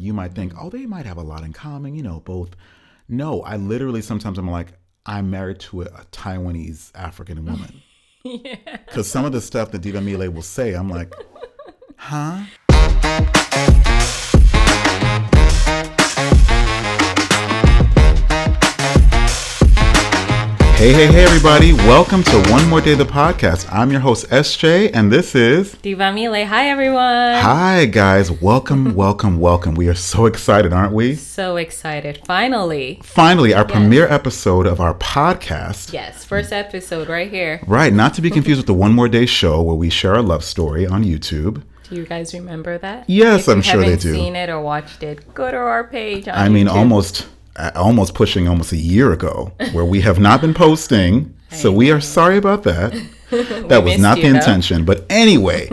you might think, oh, they might have a lot in common, both. No, I literally sometimes I'm like, I'm married to a Taiwanese African woman. Yeah. Because some of the stuff that Diva Mile will say, I'm like, huh? Hey, everybody. Welcome to One More Day, the podcast. I'm your host, SJ, and this is... Diva Mile. Hi, everyone. Hi, guys. Welcome. We are so excited, aren't we? So excited. Finally, our premiere episode of our podcast. Yes, first episode right here. Right. Not to be confused with the One More Day show where we share our love story on YouTube. Do you guys remember that? Yes, I'm sure they do. If you haven't seen it or watched it, go to our page on YouTube. Almost pushing almost a year ago where we have not been posting. So we are sorry about that. That was not the intention. But anyway,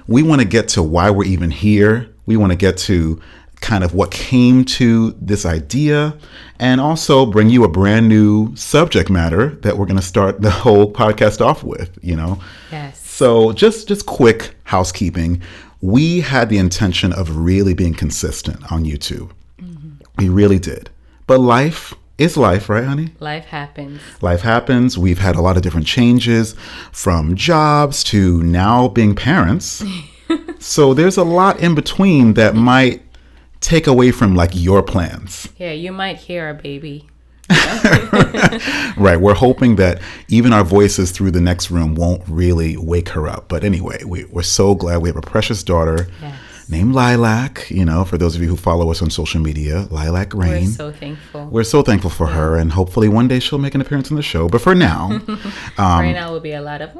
we want to get to why we're even here. We want to get to kind of what came to this idea and also bring you a brand new subject matter that we're going to start the whole podcast off with, Yes. So just quick housekeeping. We had the intention of really being consistent on YouTube. Mm-hmm. We really did. But life is life, right, honey? Life happens. Life happens. We've had a lot of different changes from jobs to now being parents. So there's a lot in between that might take away from like your plans. Yeah, you might hear a baby. Right. We're hoping that even our voices through the next room won't really wake her up. But anyway, we're so glad we have a precious daughter. Yes. Named Lilac, for those of you who follow us on social media, Lilac Rain. We're so thankful. We're so thankful for her, and hopefully one day she'll make an appearance on the show. But for now... right now will be a lot of...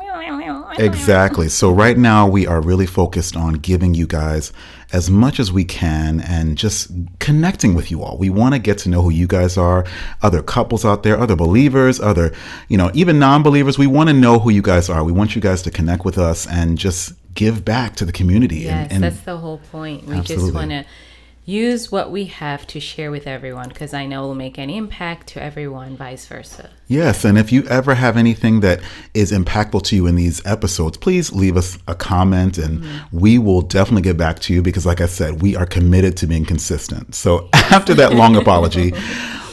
Exactly. So right now we are really focused on giving you guys as much as we can and just connecting with you all. We want to get to know who you guys are, other couples out there, other believers, other, even non-believers. We want to know who you guys are. We want you guys to connect with us and just give back to the community. Yes, and that's the whole point. We absolutely. Just want to use what we have to share with everyone because I know it will make an impact to everyone, vice versa. Yes, and if you ever have anything that is impactful to you in these episodes, please leave us a comment and we will definitely get back to you because, like I said, we are committed to being consistent. So after that long apology,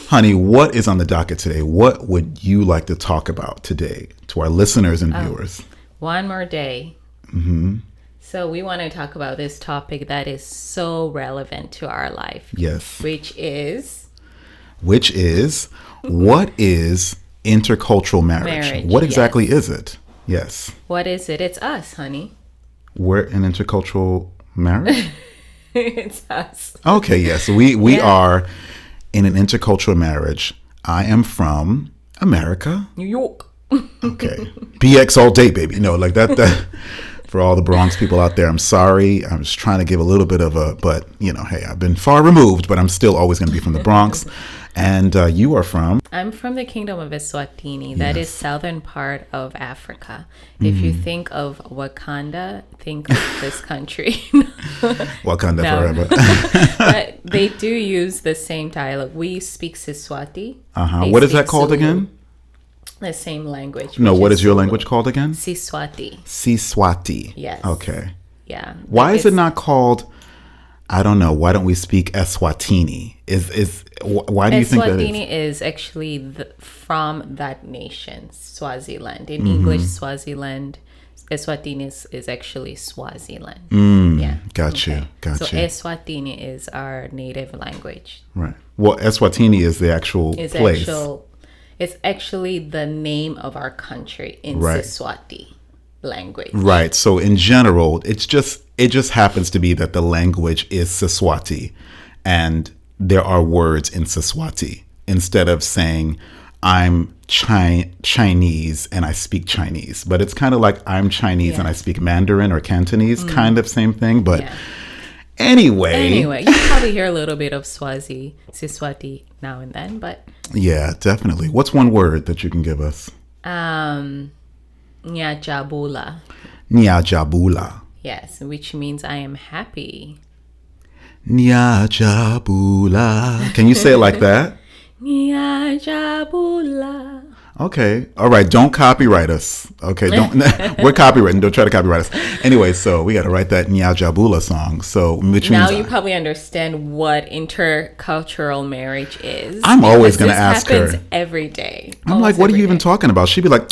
honey, what is on the docket today? What would you like to talk about today to our listeners and viewers? One more day. Mm-hmm. So we want to talk about this topic that is so relevant to our life. Yes. Which is what is intercultural marriage? What exactly is it? Yes. What is it? It's us, honey. We're in intercultural marriage? It's us. Okay, yes. We are in an intercultural marriage. I am from America. New York. Okay. BX all day, baby. No, like that for all the Bronx people out there, I'm sorry. I'm just trying to give a little bit of but hey, I've been far removed, but I'm still always going to be from the Bronx. And you are from? I'm from the Kingdom of Eswatini. That is southern part of Africa. If you think of Wakanda, think of this country. Wakanda forever. But they do use the same dialect. We speak Siswati. What is that called Zulu. Again? The same language. No, what is your language called again? Siswati. Siswati. Yes. Okay. Yeah. Why is it not called? I don't know. Why don't we speak Eswatini? Why do you think that is? Eswatini is actually from that nation, Swaziland. In English, Swaziland. Eswatini is actually Swaziland. Yeah. Gotcha. Okay. Gotcha. So Eswatini is our native language. Right. Well, Eswatini is the actual place. It's actually the name of our country in Siswati language. Right. So in general, it just happens to be that the language is Siswati and there are words in Siswati instead of saying I'm Chinese and I speak Chinese. But it's kind of like I'm Chinese and I speak Mandarin or Cantonese, kind of same thing. But Anyway, you probably hear a little bit of Siswati now and then, but yeah, definitely. What's one word that you can give us? Nyajabula. Nyajabula. Yes, which means I am happy. Nyajabula. Can you say it like that? Nyajabula. Okay. All right. Don't copyright us. Okay. Don't. We're copywritten. Don't try to copyright us. Anyway, so we got to write that Nya Jabula song. So which now means you probably understand what intercultural marriage is. I'm always going to ask her. Happens every day. I'm like, what are you even talking about? She'd be like,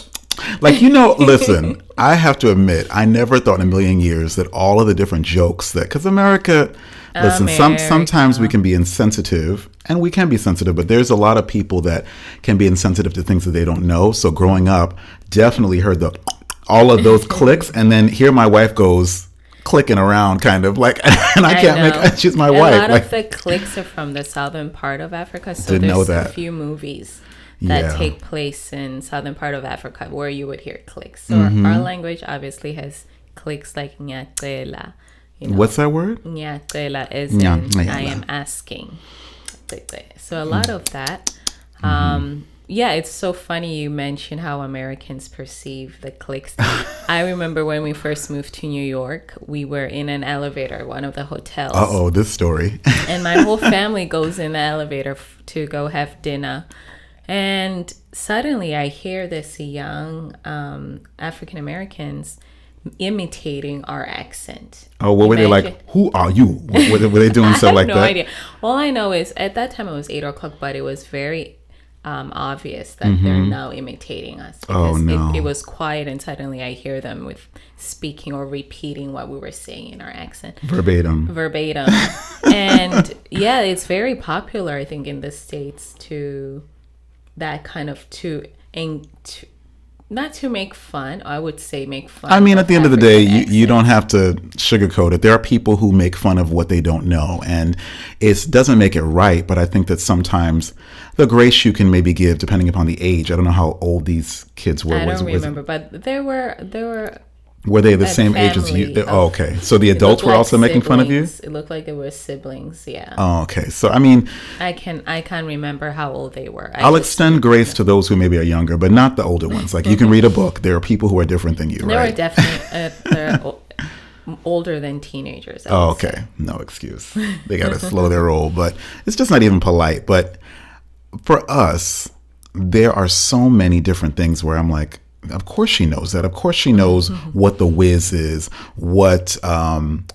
listen, I have to admit, I never thought in a million years that all of the different jokes because America, listen, sometimes we can be insensitive, and we can be sensitive, but there's a lot of people that can be insensitive to things that they don't know. So growing up, definitely heard all of those clicks, and then here my wife goes clicking around kind of like, and I can't she's my wife. A lot of the clicks are from the southern part of Africa, so there's a few movies that take place in southern part of Africa where you would hear clicks. So our language obviously has clicks like nyatela. What's that word? Nyatela is I am asking. So a lot of that. It's so funny you mentioned how Americans perceive the clicks. I remember when we first moved to New York, we were in an elevator, one of the hotels. This story. And my whole family goes in the elevator to go have dinner. And suddenly I hear this young African Americans imitating our accent. Oh, what were they like? Who are you? Were they doing stuff like that? I have no idea. All I know is at that time it was 8 o'clock, but it was very obvious that they're now imitating us. Because it was quiet, and suddenly I hear them with speaking or repeating what we were saying in our accent. Verbatim. And it's very popular, I think, in the States to that kind of not to make fun. I would say make fun. I mean, at the end of the day, you don't have to sugarcoat it. There are people who make fun of what they don't know, and it doesn't make it right. But I think that sometimes the grace you can maybe give, depending upon the age. I don't know how old these kids were. I don't remember, but there were. Were they the same age as you? Okay. So the adults were also making fun of you? It looked like it was siblings, yeah. Oh, okay. So, I mean... I can't remember how old they were. I'll extend grace to those who maybe are younger, but not the older ones. Like, you can read a book. There are people who are different than you, right? They were definitely older than teenagers. Okay. No excuse. They got to slow their roll, but it's just not even polite. But for us, there are so many different things where I'm like, of course she knows that. Of course she knows what the whiz is. What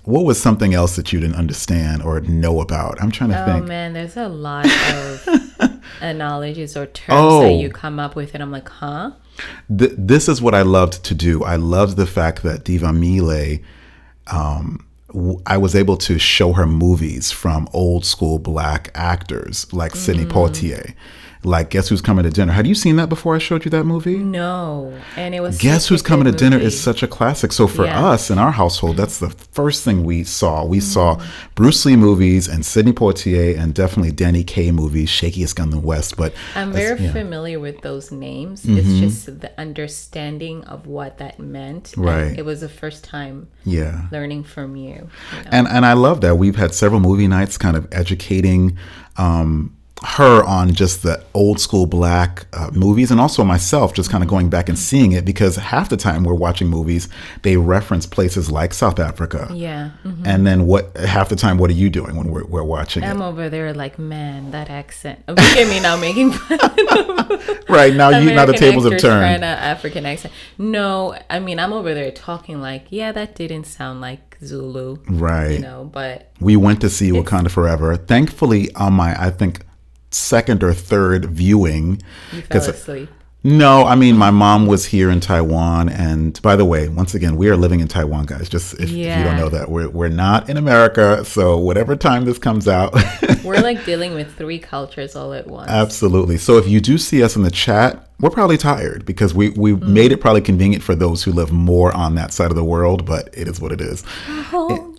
was something else that you didn't understand or know about? I'm trying to think. Oh man, there's a lot of analogies or terms that you come up with, and I'm like, huh? This is what I loved to do. I loved the fact that Diva Mile, I was able to show her movies from old school Black actors like Sidney Poitier. Like Guess Who's Coming to Dinner. Had you seen that before I showed you that movie? No. And it was Guess Who's Coming to Dinner is such a classic. So for us in our household, that's the first thing we saw. We saw Bruce Lee movies and Sidney Poitier and definitely Danny Kaye movies, Shakiest Gun in the West. But I'm very familiar with those names. It's just the understanding of what that meant. Right. And it was the first time learning from you. You know? And I love that. We've had several movie nights kind of educating her on just the old school Black movies, and also myself just kind of going back and seeing it, because half the time we're watching movies, they reference places like South Africa. Yeah. And then half the time, what are you doing when we're watching it? I'm over there like, man, that accent. Look at me now making fun of right, now the tables have turned. African accent. No, I mean, I'm over there talking like, that didn't sound like Zulu. Right. You know, but we went to see Wakanda Forever. Thankfully, on my, I think, second or third viewing. You fell asleep. No, I mean, my mom was here in Taiwan. And by the way, once again, we are living in Taiwan, guys. Just if you don't know that, we're not in America. So whatever time this comes out. We're like dealing with 3 cultures all at once. Absolutely. So if you do see us in the chat, we're probably tired because we made it probably convenient for those who live more on that side of the world. But it is what it is. You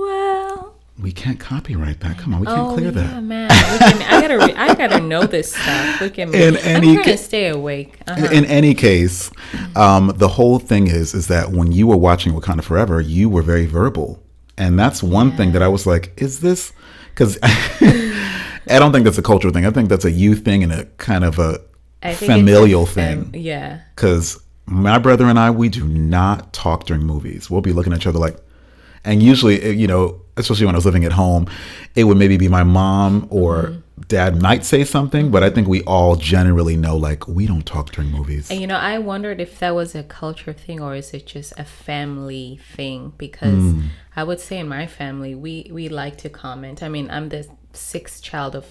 well. We can't copyright that. Come on, we can't clear that. Oh man, I gotta know this stuff. Look at me. I'm trying to stay awake. In any case, the whole thing is that when you were watching Wakanda Forever, you were very verbal, and that's one thing that I was like, is this? Because I don't think that's a cultural thing. I think that's a youth thing and a kind of a familial thing. Yeah. Because my brother and I, we do not talk during movies. We'll be looking at each other like. And usually, especially when I was living at home, it would maybe be my mom or dad might say something, but I think we all generally know, like, we don't talk during movies. And, I wondered if that was a culture thing or is it just a family thing? Because I would say in my family, we like to comment. I mean, I'm the sixth child of,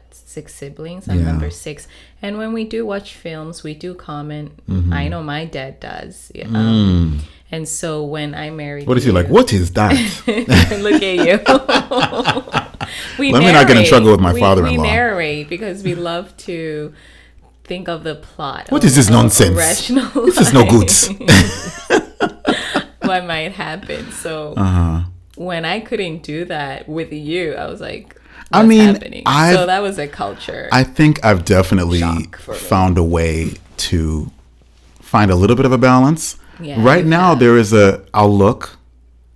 6 siblings? I'm number 6. And when we do watch films, we do comment. I know my dad does. And so when I married What is he like? What is that? Look at you. Let me not get in trouble with my father-in-law. We narrate because we love to think of the plot. What is this nonsense? This is no good. What might happen. So when I couldn't do that with you, I was like, what's happening? So that was a culture. I think I've definitely found a way to find a little bit of a balance. Yeah, right now, there is I'll look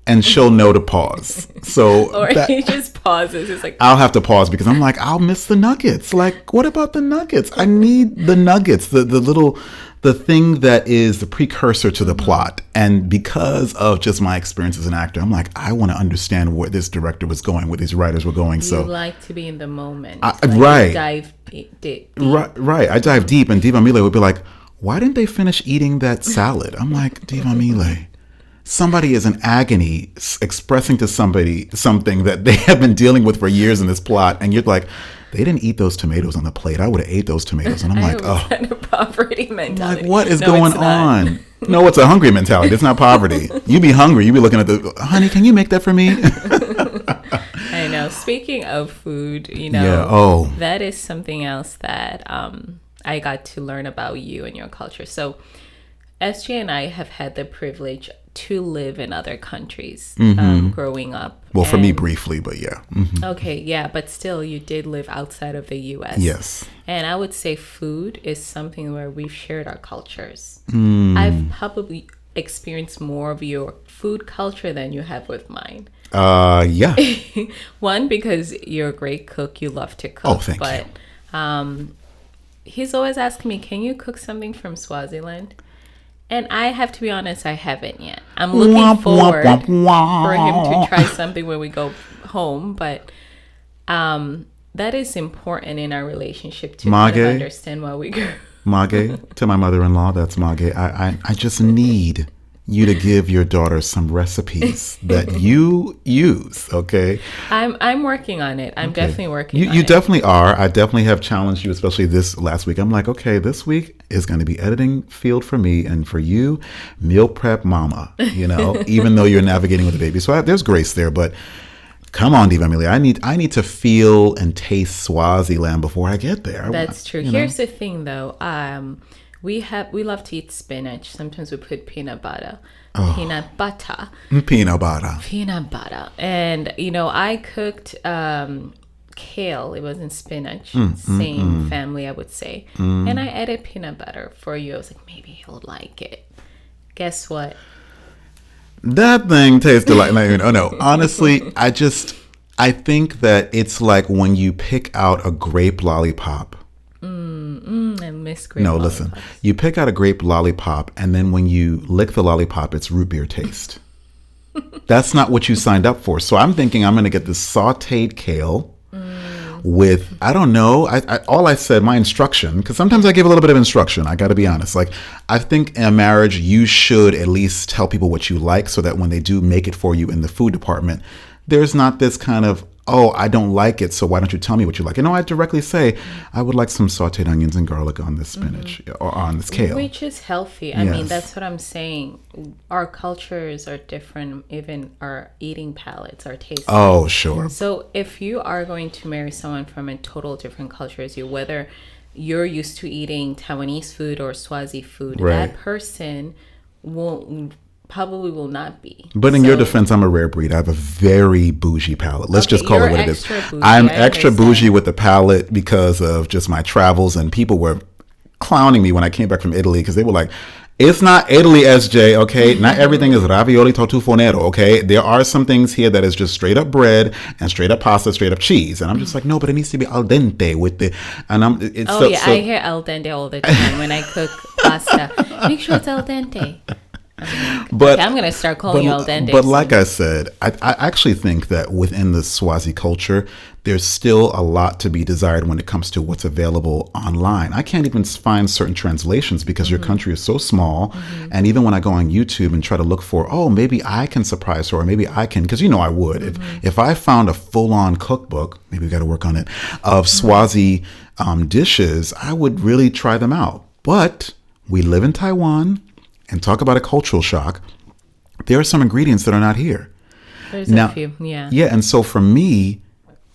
and she'll know to pause. So or he just pauses. It's like, I'll have to pause because I'm like, I'll miss the nuggets. Like, what about the nuggets? I need the nuggets, the thing that is the precursor to the plot. And because of just my experience as an actor, I'm like, I want to understand where this director was going, where these writers were going. So you like to be in the moment. Right. Dive deep. Right. I dive deep, and Diva Mile would be like, why didn't they finish eating that salad? I'm like, Diva Mile, somebody is in agony expressing to somebody something that they have been dealing with for years in this plot. And you're like, they didn't eat those tomatoes on the plate. I would have ate those tomatoes. And I'm like, oh. Kind of poverty mentality. Like, what is going on? No, it's a hungry mentality. It's not poverty. You be hungry. You be looking at honey, can you make that for me? I know. Speaking of food, that is something else that I got to learn about you and your culture. So SJ and I have had the privilege to live in other countries growing up. Well, for me briefly, but yeah. Okay, yeah, but still you did live outside of the US. Yes. And I would say food is something where we've shared our cultures. I've probably experienced more of your food culture than you have with mine. Yeah. One, because you're a great cook, you love to cook. Oh, thank you. He's always asking me, can you cook something from Swaziland? And I have to be honest, I haven't yet. I'm looking forward for him to try something when we go home. But that is important in our relationship to kind of understand why we go. Mage, to my mother-in-law, that's Mage. I just need you to give your daughter some recipes that you use, okay? I'm working on it. I'm definitely working on it. You definitely are. I definitely have challenged you, especially this last week. I'm like, okay, this week is going to be editing field for me, and for you, meal prep mama, even though you're navigating with a baby. So there's grace there, but come on, Diva Amelia. I need to feel and taste Swaziland before I get there. That's true. Here's the thing, though. We love to eat spinach. Sometimes we put peanut butter. Peanut butter. And, I cooked kale. It wasn't spinach. Same family, I would say. And I added peanut butter for you. I was like, maybe he'll like it. Guess what? That thing tasted like, no. Honestly, I think that it's like when you pick out a grape lollipop. I miss grape lollipops. Listen. You pick out a grape lollipop, and then when you lick the lollipop, it's root beer taste. That's not what you signed up for. So I'm thinking I'm going to get this sauteed kale with, I don't know, all I said, my instruction, because sometimes I give a little bit of instruction. I got to be honest. Like, I think in a marriage, you should at least tell people what you like so that when they do make it for you in the food department, there's not this kind of, oh, I don't like it, so why don't you tell me what you like? I directly say, I would like some sauteed onions and garlic on this spinach or on this kale. Which is healthy. I mean, that's what I'm saying. Our cultures are different, even our eating palates, our tastes. Oh, sure. So if you are going to marry someone from a total different culture as you, whether you're used to eating Taiwanese food or Swazi food, that person probably will not be. But in your defense, I'm a rare breed. I have a very bougie palate. Let's just call it what it is. I'm extra bougie with the palate because of just my travels, and people were clowning me when I came back from Italy because they were like, it's not Italy, SJ, okay? Not everything is ravioli totufonero, okay? There are some things here that is just straight up bread and straight up pasta, straight up cheese. And I'm just like, no, but it needs to be al dente with the... And I hear al dente all the time when I cook pasta. Make sure it's al dente. But I'm going to start calling you al dente. But like I said, I actually think that within the Swazi culture, there's still a lot to be desired when it comes to what's available online. I can't even find certain translations because your country is so small. And even when I go on YouTube and try to look for, oh, maybe I can surprise her, or maybe I can, because I would. If I found a full-on cookbook, maybe we got to work on it, of Swazi dishes, I would really try them out. But we live in Taiwan, and talk about a cultural shock. There are some ingredients that are not here. There's a few, yeah. Yeah, and so for me,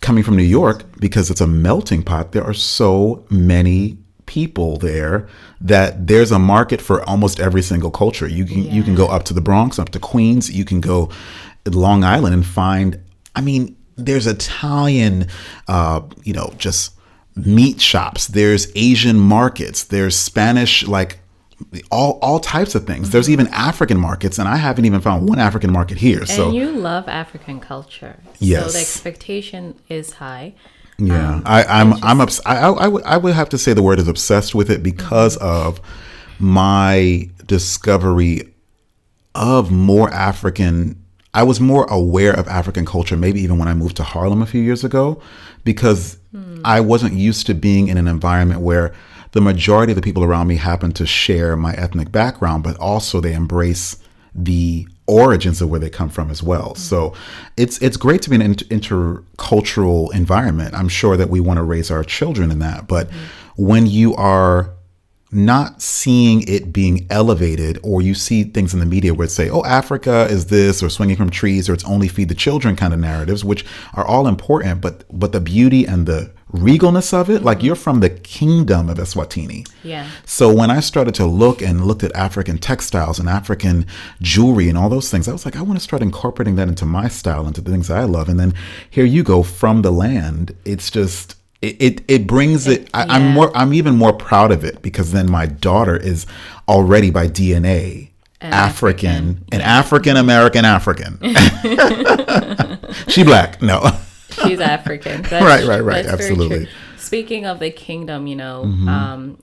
coming from New York, because it's a melting pot, there are so many people there that there's a market for almost every single culture. You can go up to the Bronx, up to Queens. You can go Long Island and find, there's Italian, just meat shops. There's Asian markets. There's Spanish, all types of things. There's even African markets, and I haven't even found one African market here. And you love African culture. Yes. So the expectation is high. Yeah. I would have to say the word is obsessed with it because of my discovery of more African. I was more aware of African culture, maybe even when I moved to Harlem a few years ago, because I wasn't used to being in an environment where the majority of the people around me happen to share my ethnic background, but also they embrace the origins of where they come from as well. So it's great to be in an intercultural environment. I'm sure that we want to raise our children in that. But when you are not seeing it being elevated, or you see things in the media where it say, oh, Africa is this, or swinging from trees, or it's only feed the children kind of narratives, which are all important, but the beauty and the regalness of it, like you're from the kingdom of Eswatini. Yeah. So when I started to looked at African textiles and African jewelry and all those things, I was like, I want to start incorporating that into my style, into the things I love. And then here you go, from the land. It's just, it brings it. I'm even more proud of it, because then my daughter is already by DNA African, an African American African. She black, no. She's African. Right. Absolutely. Speaking of the kingdom,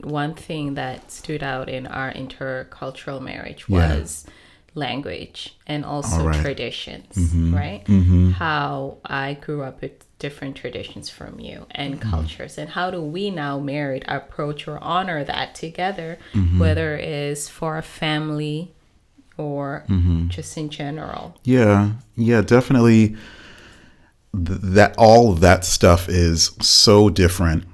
one thing that stood out in our intercultural marriage was language and also traditions, right? How I grew up with different traditions from you and cultures, and how do we now married approach or honor that together, whether it is for a family or just in general. Yeah, definitely. That all of that stuff is so different.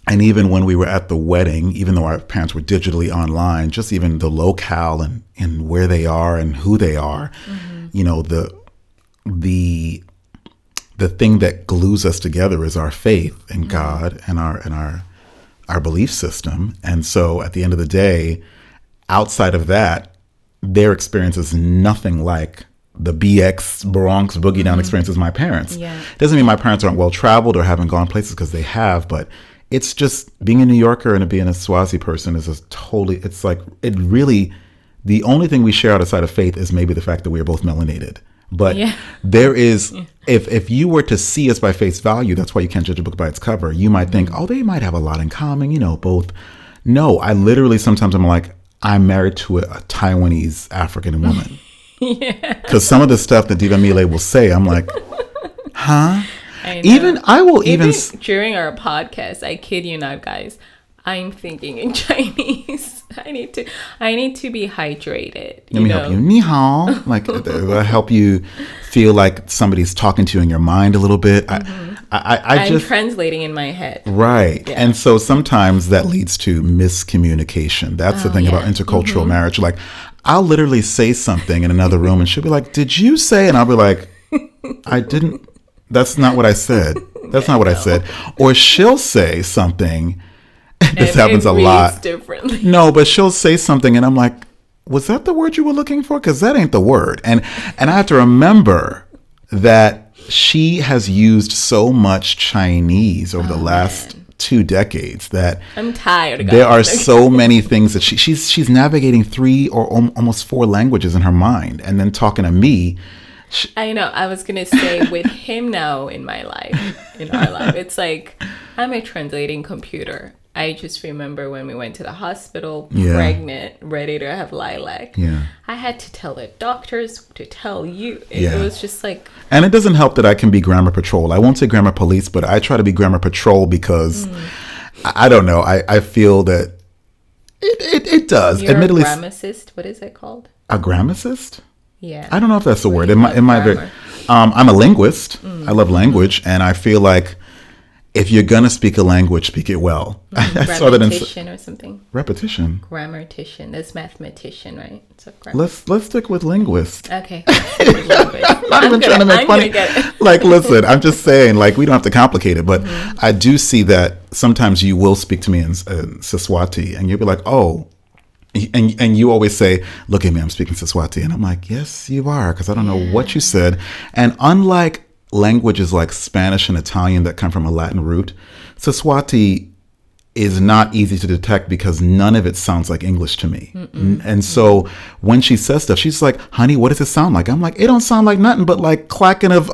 And even when we were at the wedding, even though our parents were digitally online, just even the locale and where they are and who they are, the thing that glues us together is our faith in God and our belief system. And so at the end of the day, outside of that, their experience is nothing like the BX Bronx boogie down experience as my parents. Doesn't mean my parents aren't well traveled or haven't gone places, because they have, but it's just being a New Yorker and being a Swazi person is the only thing we share outside of faith is maybe the fact that we are both melanated. But there is, if you were to see us by face value, that's why you can't judge a book by its cover. You might think, oh, they might have a lot in common, both. No, I literally, sometimes I'm like, I'm married to a Taiwanese African woman. Because some of the stuff that Diva Mile will say, I'm like, huh? Even during our podcast, I kid you not, guys, I'm thinking in Chinese. I need to be hydrated. Let me help you. Ni hao. Like, it'll help you feel like somebody's talking to you in your mind a little bit. I'm translating in my head. Right. Yeah. And so sometimes that leads to miscommunication. That's the thing about intercultural marriage. Like, I'll literally say something in another room and she'll be like, did you say? And I'll be like, I didn't. That's not what I said. That's not what I said. Or she'll say something. This happens a lot. Differently. No, but she'll say something and I'm like, was that the word you were looking for? Because that ain't the word. And I have to remember that she has used so much Chinese over the last 2 decades that I'm tired. There are so many things that she's navigating 3 or almost 4 languages in her mind, and then talking to me. I know. I was gonna say, with him now in my life, in our life, it's like I'm a translating computer. I just remember when we went to the hospital, pregnant, ready to have lilac. Yeah. I had to tell the doctors to tell you. It was just like... And it doesn't help that I can be grammar patrol. I won't say grammar police, but I try to be grammar patrol because, I don't know, I feel that it does. You're Admittedly, a grammarcist? What is it called? A grammarcist? Yeah. I don't know if that's the word. It might be. I'm a linguist. I love language. And I feel like if you're going to speak a language, speak it well. Repetition or something. Repetition. Grammatician. That's mathematician, right? So let's stick with linguist. Okay. I'm not even trying to make funny. Like, listen, I'm just saying, like, we don't have to complicate it. But I do see that sometimes you will speak to me in Siswati and you'll be like, oh. And you always say, look at me, I'm speaking Siswati. And I'm like, yes, you are, because I don't know what you said. And unlike languages like Spanish and Italian that come from a Latin root, Siswati is not easy to detect because none of it sounds like English to me. And so when she says stuff, she's like, honey, what does it sound like? I'm like, it don't sound like nothing but like clacking of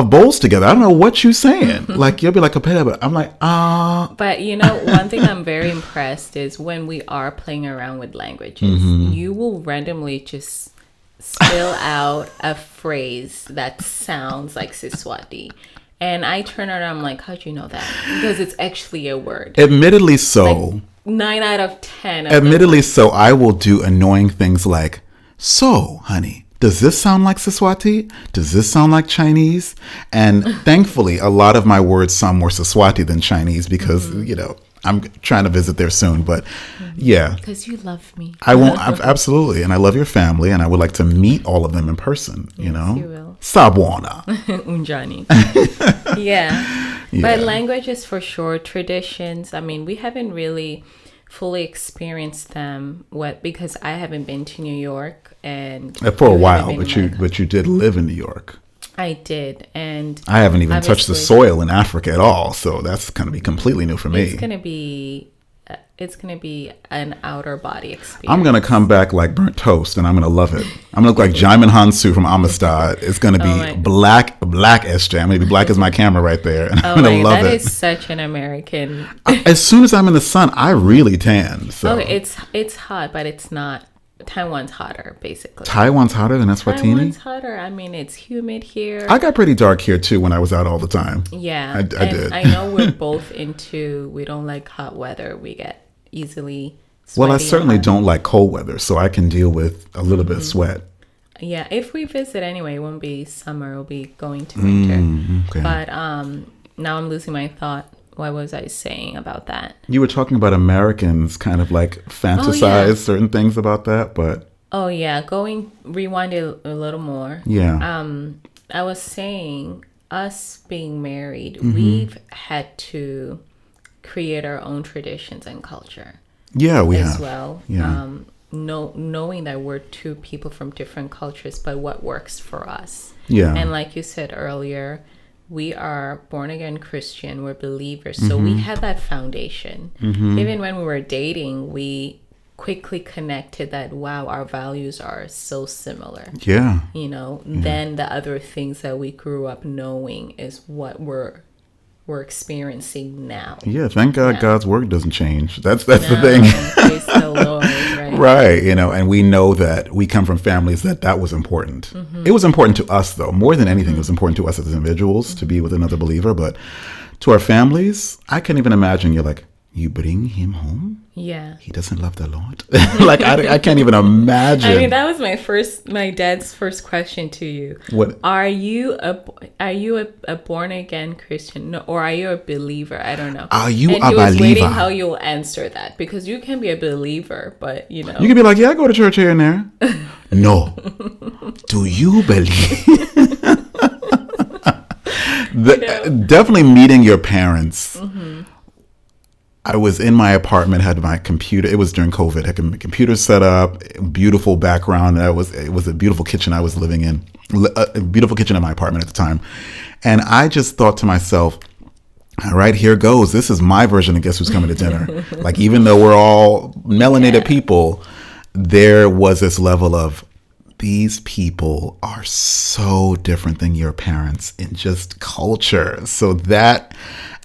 bowls together. I don't know what you're saying. Like, you'll be like, I'm like, But you know, one thing I'm very impressed is when we are playing around with languages, you will randomly just spill out a phrase that sounds like Siswati. And I turn around, I'm like, how'd you know that? Because it's actually a word. Admittedly so. Like 9 out of 10. Admittedly so, I will do annoying things like, so, honey, does this sound like Siswati? Does this sound like Chinese? And thankfully, a lot of my words sound more Siswati than Chinese because, you know, I'm trying to visit there soon, but yeah. Because you love me. I won't, absolutely. And I love your family, and I would like to meet all of them in person, you know? You will. Sabwana. Unjani. Yeah. But languages for sure, traditions, I mean, we haven't really fully experienced them because I haven't been to New York and for a while, but you did live in New York. I did, and I haven't even touched the soil in Africa at all, so that's going to be completely new for me. It's going to be an outer body experience. I'm going to come back like burnt toast, and I'm going to love it. I'm going to look like Jaimin Hansu from Amistad. It's going to be black SJ. I'm going to be black as my camera right there, and I'm going to love it. That is such an American. As soon as I'm in the sun, I really tan. So. Okay, it's hot, but it's not. Taiwan's hotter, basically. Taiwan's hotter than Eswatini? Taiwan's hotter. I mean, it's humid here. I got pretty dark here, too, when I was out all the time. Yeah. I did. I know we're both we don't like hot weather. We get easily sweaty. Well, I certainly don't like cold weather, so I can deal with a little bit of sweat. Yeah. If we visit anyway, it won't be summer. It'll be going to winter. Okay. But now I'm losing my thought. What was I saying about that? You were talking about Americans kind of like fantasize certain things about that, but... Oh, yeah. Rewind it a little more. Yeah. I was saying, us being married, we've had to create our own traditions and culture. Yeah, we have. As well. Yeah. Knowing that we're two people from different cultures, but what works for us. Yeah. And like you said earlier... We are born again Christian. We're believers. So we have that foundation. Even when we were dating, we quickly connected that, wow, our values are so similar. Yeah. You know, then the other things that we grew up knowing is what we're experiencing now. Yeah, thank God God's word doesn't change. That's the thing. Praise the Lord, right? Right, you know, and we know that we come from families that was important. It was important to us, though. More than anything, it was important to us as individuals to be with another believer. But to our families, I can't even imagine. You're like, you bring him home? Yeah. He doesn't love the Lord? Like, I can't even imagine. I mean, that was my dad's first question to you. What? Are you a born again Christian? No, or are you a believer? I don't know. Are you a believer? And he was waiting how you'll answer that, because you can be a believer, but you know. You can be like, yeah, I go to church here and there. No. Do you believe? Definitely meeting your parents. I was in my apartment, had my computer. It was during COVID. I had my computer set up, beautiful background. It was a beautiful kitchen I was living in, a beautiful kitchen in my apartment at the time. And I just thought to myself, all right, here goes. This is my version of Guess Who's Coming to Dinner. Like, even though we're all melanated people, there was this level of, these people are so different than your parents in just culture. So that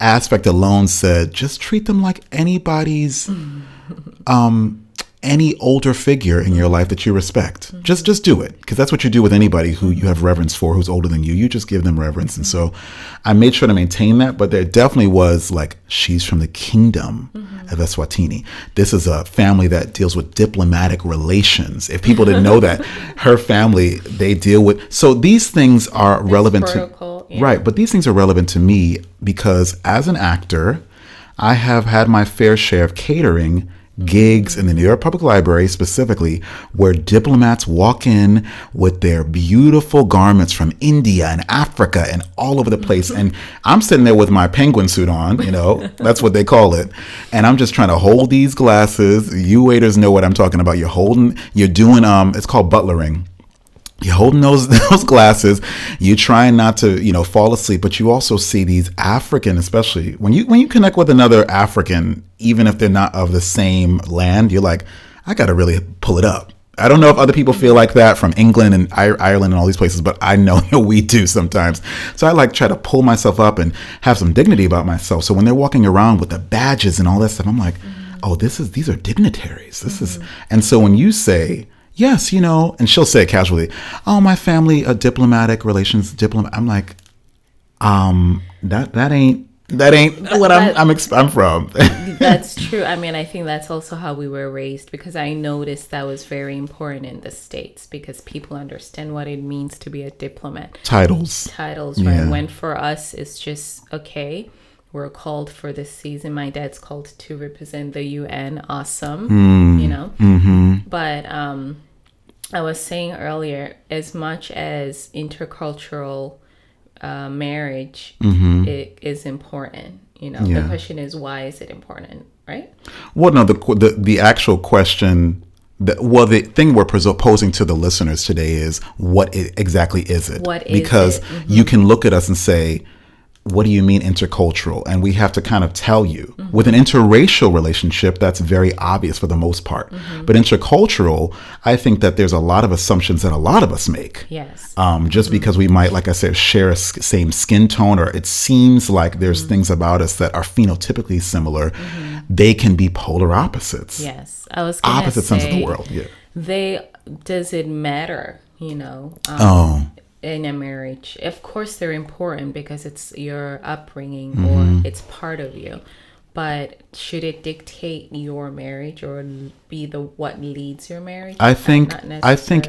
aspect alone said, just treat them like anybody's, any older figure in your life that you respect. Just do it, because that's what you do with anybody who you have reverence for, who's older than you. You just give them reverence. And so I made sure to maintain that, but there definitely was like, she's from the kingdom of Eswatini. This is a family that deals with diplomatic relations. If people didn't know that, her family, they deal with, so these things are relevant to, right, but these things are relevant to me because as an actor, I have had my fair share of catering gigs in the New York Public Library specifically, where diplomats walk in with their beautiful garments from India and Africa and all over the place. And I'm sitting there with my penguin suit on, you know, that's what they call it. And I'm just trying to hold these glasses. You waiters know what I'm talking about. You're doing, it's called butlering. You're holding those glasses. You're trying not to, you know, fall asleep, but you also see these African, especially when you connect with another African, even if they're not of the same land, you're like, I got to really pull it up. I don't know if other people feel like that from England and Ireland and all these places, but I know we do sometimes. So I like try to pull myself up and have some dignity about myself. So when they're walking around with the badges and all that stuff, I'm like, oh, these are dignitaries. This is, and so when you say, yes, you know, and she'll say casually, oh, my family, diplomatic relations, I'm like, that ain't what I'm from. That's true. I mean, I think that's also how we were raised, because I noticed that was very important in the States, because people understand what it means to be a diplomat. Titles, right? Yeah. When for us, it's just, okay, we're called for this season. My dad's called to represent the UN. Awesome, you know? But, I was saying earlier, as much as intercultural marriage it is important, you know, the question is, why is it important, right? Well, no, the actual question, the thing we're posing to the listeners today is, what exactly is it? Because you can look at us and say, what do you mean intercultural? And we have to kind of tell you. With an interracial relationship, that's very obvious for the most part. But intercultural, I think that there's a lot of assumptions that a lot of us make. Yes. Just because we might, like I said, share a same skin tone, or it seems like there's things about us that are phenotypically similar, they can be polar opposites. Yes. I was going to say, opposite ends of the world. Yeah. Does it matter, you know? In a marriage, of course they're important because it's your upbringing or it's part of you, but should it dictate your marriage or be what leads your marriage? I think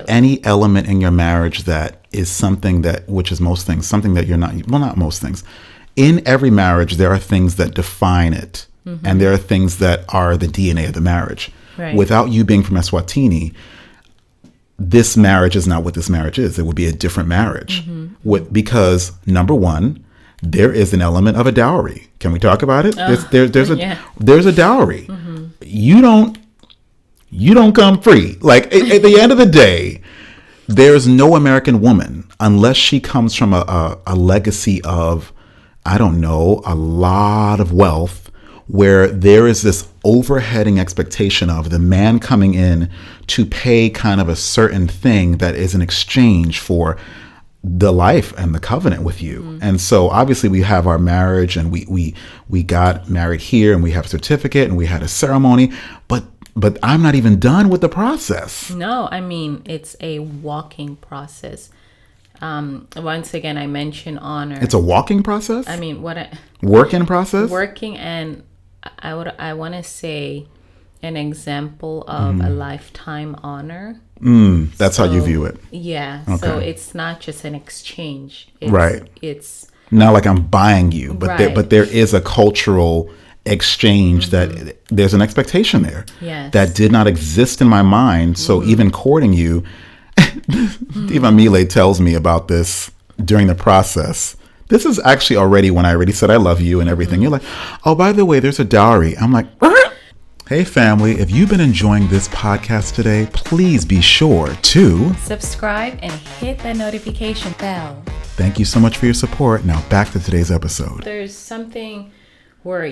any element in your marriage that is something that, which is most things, something that you're not, well, not most things. In every marriage, there are things that define it, and there are things that are the DNA of the marriage. Right. Without you being from Eswatini, this marriage is not what this marriage is. It would be a different marriage. Because number one, there is an element of a dowry. Can we talk about it? There's a dowry. You don't come free. Like at the end of the day, there's no American woman, unless she comes from a legacy of, I don't know, a lot of wealth, where there is this overheading expectation of the man coming in to pay kind of a certain thing that is an exchange for the life and the covenant with you. And so obviously we have our marriage, and we got married here, and we have a certificate, and we had a ceremony, but I'm not even done with the process. No, I mean, it's a walking process. Once again, I mentioned honor. It's a walking process? I mean, working process? Working, and I want to say an example of a lifetime honor. That's how you view it. Yeah. Okay. So it's not just an exchange. It's not like I'm buying you, but there is a cultural exchange that there's an expectation there that did not exist in my mind. So even courting you, Diva Mile tells me about this during the process. This is actually already when I already said I love you and everything. You're like, oh, by the way, there's a dowry. I'm like, hey, family, if you've been enjoying this podcast today, please be sure to subscribe and hit that notification bell. Thank you so much for your support. Now back to today's episode. There's something where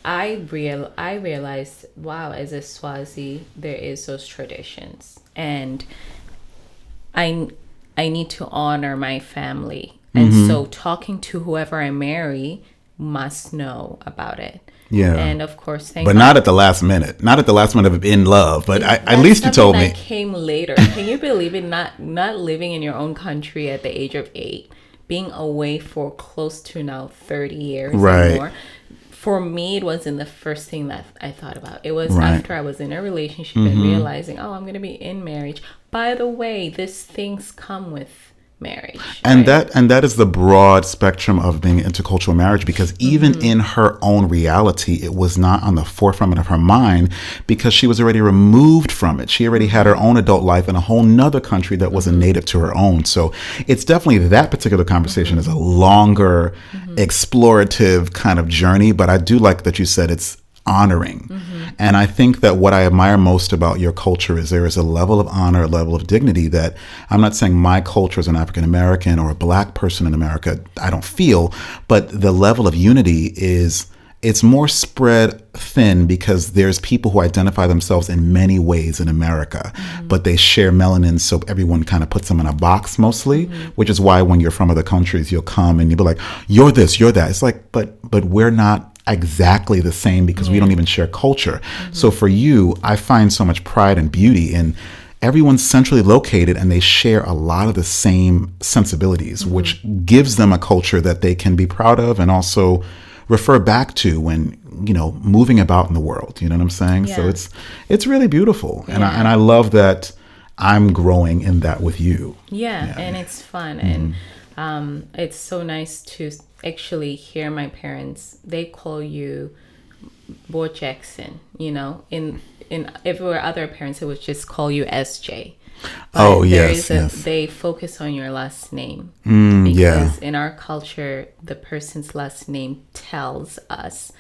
I realized, wow, as a Swazi, there is those traditions. And I need to honor my family. And so talking to whoever I marry must know about it. Yeah. And of course, but not at the last minute. Not at the last minute of in love. But at least you told me. That came later. Can you believe it? Not living in your own country at the age of 8, being away for close to now 30 years right. or more. For me, it wasn't the first thing that I thought about. It was after I was in a relationship and realizing, I'm going to be in marriage. By the way, these things come with marriage. And that is the broad spectrum of being intercultural marriage, because even in her own reality, it was not on the forefront of her mind because she was already removed from it. She already had her own adult life in a whole nother country that wasn't native to her own. So it's definitely that particular conversation is a longer, explorative kind of journey. But I do like that you said it's honoring. And I think that what I admire most about your culture is there is a level of honor, a level of dignity that I'm not saying my culture as an African American or a Black person in America, I don't feel, but the level of unity it's more spread thin because there's people who identify themselves in many ways in America, but they share melanin, so everyone kind of puts them in a box mostly, which is why when you're from other countries, you'll come and you'll be like, you're this, you're that. It's like, but we're not exactly the same because we don't even share culture. So for you, I find so much pride and beauty in everyone's centrally located and they share a lot of the same sensibilities, which gives them a culture that they can be proud of and also refer back to when, moving about in the world. You know what I'm saying? Yeah. So it's really beautiful. And I love that I'm growing in that with you. Yeah. And it's fun. And it's so nice to actually hear my parents, they call you Bo Jackson, in if it were other parents, it would just call you SJ. But yes. They focus on your last name because in our culture, the person's last name tells us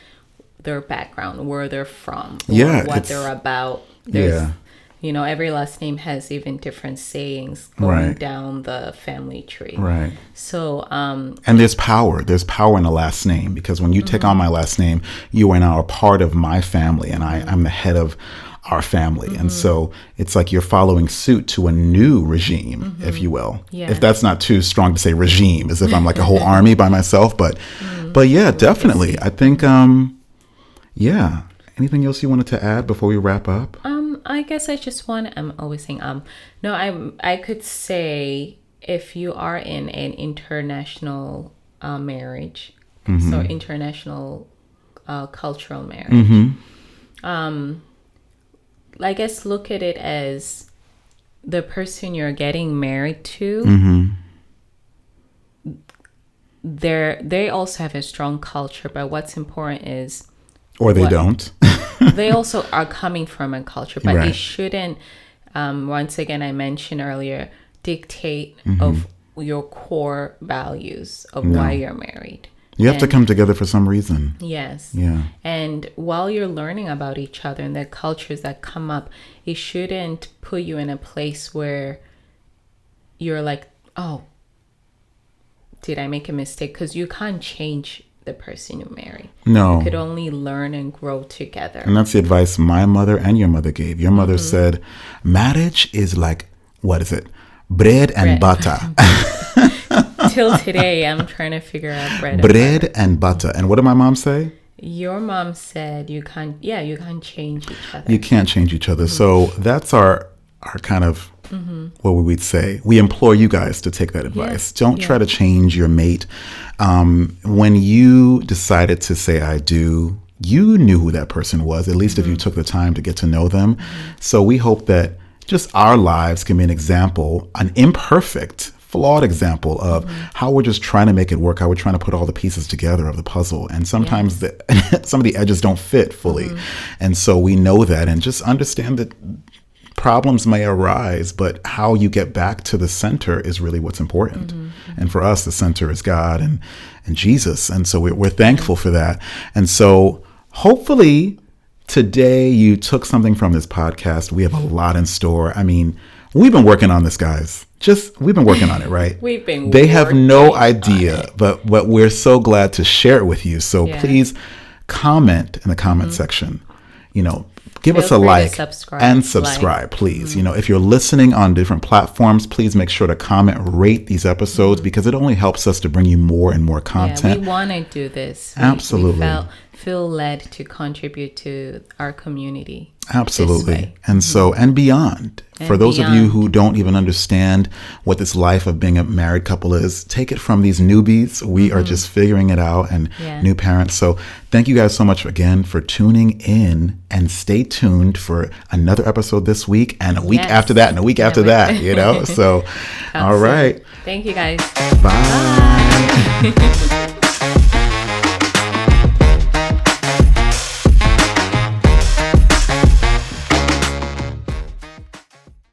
their background, where they're from, or what they're about. Every last name has even different sayings going down the family tree. Right. So, and there's power. There's power in the last name because when you take on my last name, you are now a part of my family, and I'm the head of our family. And so it's like you're following suit to a new regime, if you will. Yeah. If that's not too strong to say regime, as if I'm like a whole army by myself. But yeah, definitely. I think, Anything else you wanted to add before we wrap up? I guess I'm always saying, I could say if you are in an international marriage, so international cultural marriage, I guess look at it as the person you're getting married to, they also have a strong culture, but what's important is don't. They also are coming from a culture, but it shouldn't, once again, I mentioned earlier, dictate of your core values of why you're married. You have to come together for some reason. Yes. Yeah. And while you're learning about each other and the cultures that come up, it shouldn't put you in a place where you're like, oh, did I make a mistake? Because you can't change the person you marry. No. You could only learn and grow together. And that's the advice my mother and your mother gave. Your mother said, marriage is like, what is it? Bread and butter. Till today, I'm trying to figure out bread and butter. And what did my mom say? Your mom said you can't change each other. You can't change each other. So that's our kind of, what would we say? We implore you guys to take that advice. Don't try to change your mate. When you decided to say I do, you knew who that person was, at least if you took the time to get to know them. So we hope that just our lives can be an example, an imperfect, flawed example of how we're just trying to make it work, how we're trying to put all the pieces together of the puzzle. And sometimes some of the edges don't fit fully. And so we know that, and just understand that problems may arise, but how you get back to the center is really what's important. And for us, the center is God and Jesus. And so we're thankful for that. And so hopefully today you took something from this podcast. We have a lot in store. I mean, we've been working on this, guys. We've been working on it, right? They have no idea, but we're so glad to share it with you. So please comment in the comment section. give us a like and subscribe, please. You know, if you're listening on different platforms, please make sure to comment, rate these episodes, because it only helps us to bring you more and more content. Yeah, we want to do this. Absolutely. We feel led to contribute to our community. Absolutely. And so, and beyond. For those of you who don't even understand what this life of being a married couple is, take it from these newbies. We are just figuring it out, and new parents. So thank you guys so much again for tuning in, and stay tuned for another episode this week and a week after that and a week after that, you know? So, all right. Thank you guys. Bye.